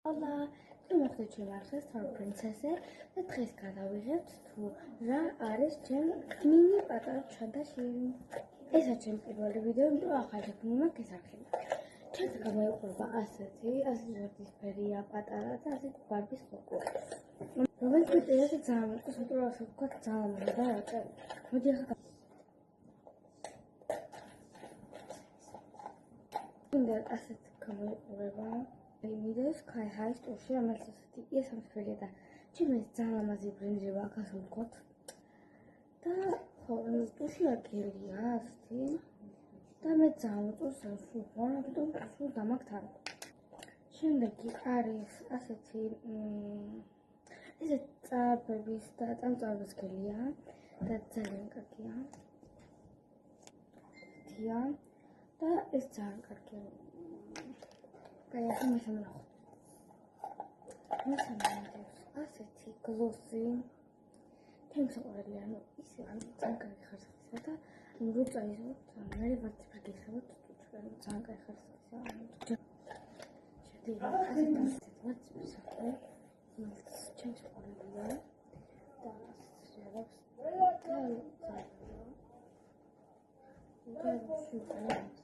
Hola, მოხდა ჩემ არხეს თავ პრინცესე და დღეს გადავიღებთ თუ რა არის ჩემ მინი პატარა ჩანთაში. ესა ჩემი პირველი ვიდეო, იმიტომ ახალი მაქვს ეს არხი. ჩემს გამოიყურება ასეთი ვარდისფერია პატარა და ასეთი ბარბის ლოგო. რომელიც მეტყვი ძალიან მეტყვის, იმიტომ რომ ასე ვთქვათ ძალიან მოდა აჭარი. მოდი ახლა უნდა ასეთი გამოიყურება. ვიდეოს ხაი ჰაის ტურში, რომელიც ასეთი იესამსფერია და ჩემს ძალიან ლამაზი ბრინჯება აქ ასე ვთქვათ. და ხო, ტურში აგელია ასეთი და მე ძალიან უწევს სულ ხარ, იმიტომ სულ დამაგთ არ. შემდეგი არის ასეთი ესე წარბების და წამწავების გელია და ძალიან კარგია. თია და ეს ძალიან კარგია. Конечно, ასეთი გლოსი თემს უყურებია, ანუ ისე ან ძალიან კარგი ხარისხისა და როცა ისევ მე ვარდისფერ გიხსენოთ ძალიან კარგი ხარისხისა. შედი ასეთი ვარდისფერი ჩემს უყურებია და შეერავს და